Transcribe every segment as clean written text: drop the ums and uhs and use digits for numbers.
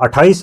28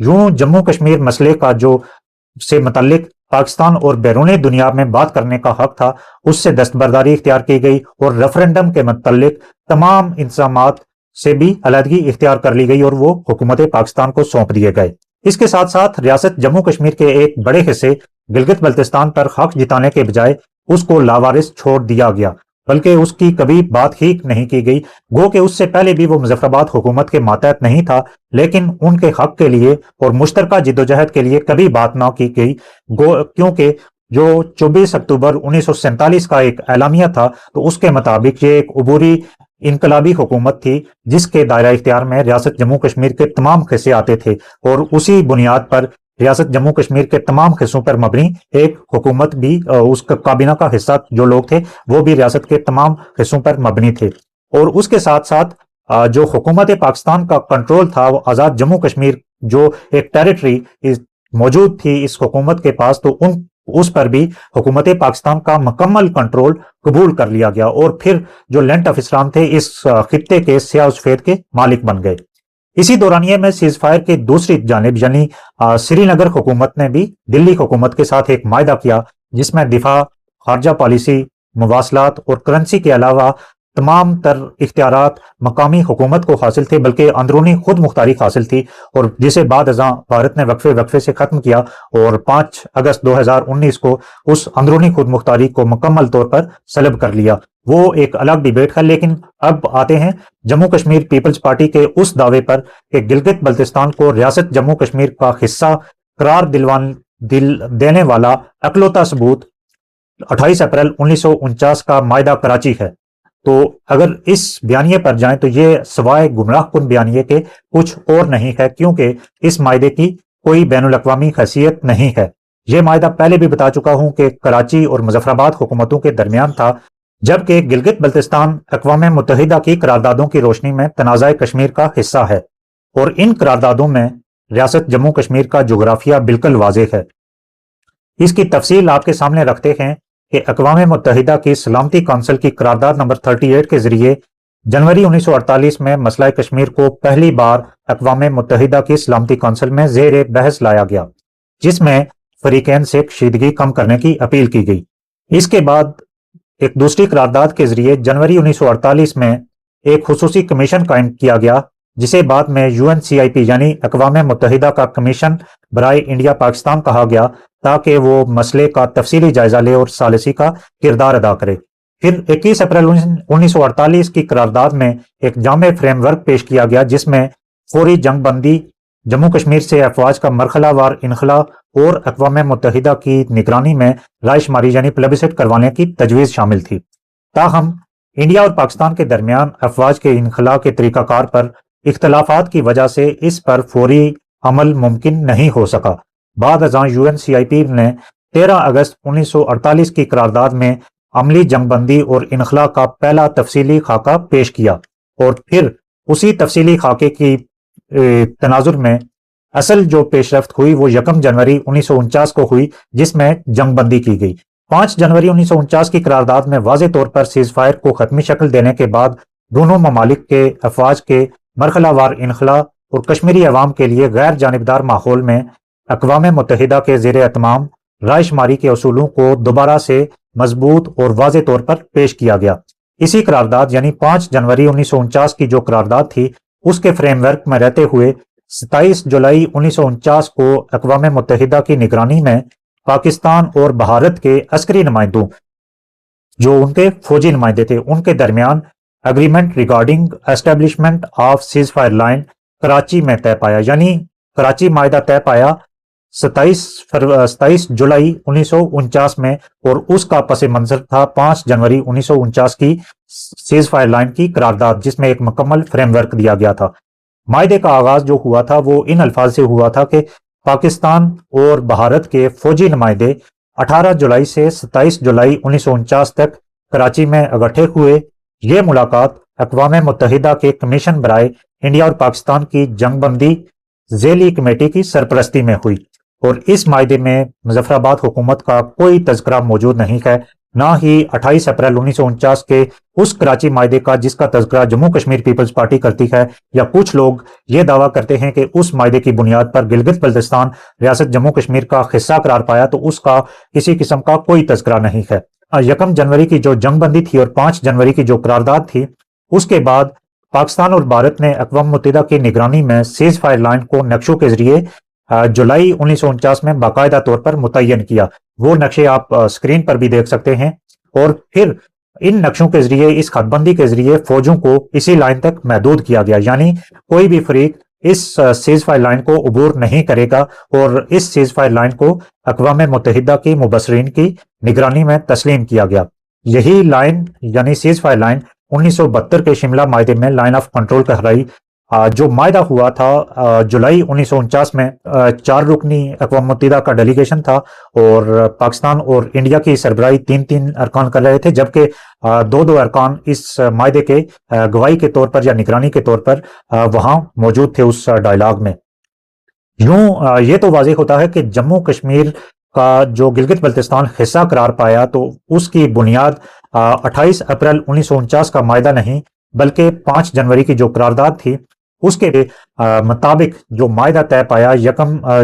یوں جموں کشمیر مسئلے کا جو سے متعلق پاکستان اور بیرون دنیا میں بات کرنے کا حق تھا اس سے دستبرداری اختیار کی گئی اور ریفرنڈم کے متعلق تمام انتظامات سے بھی علیحدگی اختیار کر لی گئی اور وہ حکومت پاکستان کو سونپ دیے گئے۔ اس کے ساتھ ساتھ ریاست جموں کشمیر کے ایک بڑے حصے گلگت بلتستان پر حق جتانے کے بجائے اس کو لاوارث چھوڑ دیا گیا، بلکہ اس کی کبھی بات ہی نہیں کی گئی، گو کہ اس سے پہلے بھی وہ مظفرآباد حکومت کے ماتحت نہیں تھا، لیکن ان کے حق کے لیے اور مشترکہ جدوجہد کے لیے کبھی بات نہ کی گئی، کیونکہ جو 24 اکتوبر 1947 کا ایک اعلامیہ تھا تو اس کے مطابق یہ ایک عبوری انقلابی حکومت تھی جس کے دائرہ اختیار میں ریاست جموں کشمیر کے تمام حصے آتے تھے، اور اسی بنیاد پر ریاست جموں کشمیر کے تمام حصوں پر مبنی ایک حکومت بھی، اس کا کابینہ کا حصہ جو لوگ تھے وہ بھی ریاست کے تمام حصوں پر مبنی تھے۔ اور اس کے ساتھ ساتھ جو حکومت پاکستان کا کنٹرول تھا وہ آزاد جموں کشمیر جو ایک ٹیریٹری موجود تھی اس حکومت کے پاس، تو اس پر بھی حکومت پاکستان کا مکمل کنٹرول قبول کر لیا گیا، اور پھر جو لینڈ افسران تھے اس خطے کے سیاہ سفید کے مالک بن گئے۔ اسی دورانیے میں سیز فائر کی دوسری جانب یعنی سری نگر حکومت نے بھی دلی حکومت کے ساتھ ایک معاہدہ کیا جس میں دفاع، خارجہ پالیسی، مواصلات اور کرنسی کے علاوہ تمام تر اختیارات مقامی حکومت کو حاصل تھے، بلکہ اندرونی خود مختاری حاصل تھی، اور جسے بعد ازاں بھارت نے وقفے سے ختم کیا اور 5 اگست 2019 کو اس اندرونی خود مختاری کو مکمل طور پر سلب کر لیا۔ وہ ایک الگ ڈیبیٹ ہے، لیکن اب آتے ہیں جموں کشمیر پیپلز پارٹی کے اس دعوے پر کہ گلگت بلتستان کو ریاست جموں کشمیر کا حصہ قرار دینے والا اکلوتا ثبوت 28 اپریل 1949 کا معاہدہ کراچی ہے۔ تو اگر اس بیانیے پر جائیں تو یہ سوائے گمراہ کن بیانیے کے کچھ اور نہیں ہے، کیونکہ اس معاہدے کی کوئی بین الاقوامی حیثیت نہیں ہے۔ یہ معاہدہ پہلے بھی بتا چکا ہوں کہ کراچی اور مظفرآباد حکومتوں کے درمیان تھا، جبکہ گلگت بلتستان اقوام متحدہ کی قراردادوں کی روشنی میں تنازع کشمیر کا حصہ ہے، اور ان قراردادوں میں ریاست جموں کشمیر کا جغرافیہ بالکل واضح ہے۔ اس کی تفصیل آپ کے سامنے رکھتے ہیں کہ اقوام متحدہ کی سلامتی کونسل کی قرارداد نمبر 38 کے ذریعے جنوری 1948 میں مسئلہ کشمیر کو پہلی بار اقوام متحدہ کی سلامتی کونسل میں زیر بحث لایا گیا، جس میں فریقین سے کشیدگی کم کرنے کی اپیل کی گئی۔ اس کے بعد ایک دوسری قرارداد کے ذریعے جنوری 1948 میں ایک خصوصی کمیشن قائم کیا گیا، جسے بعد میں UNCIP یعنی اقوام متحدہ کا کمیشن برائے انڈیا پاکستان کہا گیا، تاکہ وہ مسئلے کا تفصیلی جائزہ لے اور ثالثی کا کردار ادا کرے۔ پھر 21 اپریل 1948 کی قرارداد میں ایک جامع فریم ورک پیش کیا گیا، جس میں فوری جنگ بندی، جموں کشمیر سے افواج کا مرحلہ وار انخلا اور اقوام متحدہ کی نگرانی میں رائے شماری یعنی پلیبسٹ کروانے کی تجویز شامل تھی۔ تاہم انڈیا اور پاکستان کے درمیان افواج کے انخلا کے طریقہ کار پر اختلافات کی وجہ سے اس پر فوری عمل ممکن نہیں ہو سکا۔ بعد ازاں UNCIP نے 13 اگست 1948 کی قرارداد میں عملی جنگ بندی اور انخلا کا پہلا تفصیلی خاکہ پیش کیا، اور پھر اسی تفصیلی خاکے کی تناظر میں اصل جو پیش رفت ہوئی وہ 1 جنوری 1949 کو ہوئی، جس میں جنگ بندی کی گئی۔ 5 جنوری 1949 کی قرارداد میں واضح طور پر سیز فائر کو حتمی شکل دینے کے بعد دونوں ممالک کے افواج کے مرحلہ وار انخلا اور کشمیری عوام کے لیے غیر جانبدار ماحول میں اقوام متحدہ کے زیر اہتمام رائے شماری کے اصولوں کو دوبارہ سے مضبوط اور واضح طور پر پیش کیا گیا۔ اسی قرارداد یعنی 5 جنوری 1949 کی جو قرارداد تھی اس کے فریم ورک میں رہتے ہوئے 27 جولائی 1949 کو اقوام متحدہ کی نگرانی میں پاکستان اور بھارت کے عسکری نمائندوں جو ان کے فوجی نمائندے تھے ان کے درمیان agreement regarding establishment of cease fire line Karachi میں طے پایا، یعنی کراچی معاہدہ طے پایا 27 جولائی 1949 میں، اور اس کا پس منظر تھا 5 جنوری 1949 کی سیز فائر لائن کی قرارداد، جس میں ایک مکمل فریم ورک دیا گیا تھا۔ معاہدے کا آغاز جو ہوا تھا وہ ان الفاظ سے ہوا تھا کہ پاکستان اور بھارت کے فوجی نمائندے 18 جولائی سے 27 جولائی 1949 تک کراچی میں اکٹھے ہوئے۔ یہ ملاقات اقوام متحدہ کے کمیشن برائے انڈیا اور پاکستان کی جنگ بندی ذیلی کمیٹی کی سرپرستی میں ہوئی، اور اس معاہدے میں مظفرآباد حکومت کا کوئی تذکرہ موجود نہیں ہے، نہ ہی 28 اپریل 1949 کے اس کراچی معاہدے کا جس کا تذکرہ جموں کشمیر پیپلز پارٹی کرتی ہے، یا کچھ لوگ یہ دعویٰ کرتے ہیں کہ اس معاہدے کی بنیاد پر گلگت بلتستان ریاست جموں کشمیر کا حصہ قرار پایا، تو اس کا کسی قسم کا کوئی تذکرہ نہیں ہے۔ 1 جنوری کی جو جنگ بندی تھی اور 5 جنوری کی جو قرارداد تھی، اس کے بعد پاکستان اور بھارت نے اقوام متحدہ کی نگرانی میں سیز فائر لائن کو نقشوں کے ذریعے جولائی 1949 میں باقاعدہ طور پر متعین کیا۔ وہ نقشے آپ اسکرین پر بھی دیکھ سکتے ہیں، اور پھر ان نقشوں کے ذریعے، اس خط بندی کے ذریعے فوجوں کو اسی لائن تک محدود کیا گیا، یعنی کوئی بھی فریق اس سیز فائر لائن کو عبور نہیں کرے گا، اور اس سیز فائر لائن کو اقوام متحدہ کی مبصرین کی نگرانی میں تسلیم کیا گیا۔ یہی لائن یعنی سیز فائر لائن 1972 کے شملہ معاہدے میں لائن آف کنٹرول کہلائی۔ جو معاہدہ ہوا تھا جولائی 1949 میں، 4 رکنی اقوام متحدہ کا ڈیلیگیشن تھا، اور پاکستان اور انڈیا کی سربراہی 3 ارکان کر رہے تھے، جبکہ 2 ارکان اس معاہدے کے گواہی کے طور پر یا نگرانی کے طور پر وہاں موجود تھے اس ڈائلاگ میں۔ یوں یہ تو واضح ہوتا ہے کہ جموں کشمیر کا جو گلگت بلتستان حصہ قرار پایا، تو اس کی بنیاد 28 اپریل 1949 کا معاہدہ نہیں، بلکہ 5 جنوری کی جو قرارداد تھی اس کے مطابق جو معاہدہ طے پایا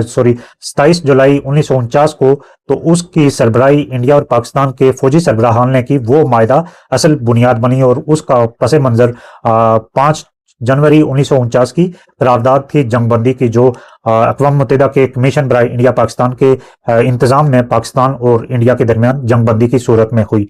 27 جولائی 1949 کو، تو اس کی سربراہی انڈیا اور پاکستان کے فوجی سربراہان نے کی۔ وہ معاہدہ اصل بنیاد بنی، اور اس کا پس منظر 5 جنوری 1949 کی قرارداد تھی، جنگ بندی کی، جو اقوام متحدہ کے کمیشن برائے انڈیا پاکستان کے انتظام میں پاکستان اور انڈیا کے درمیان جنگ بندی کی صورت میں ہوئی۔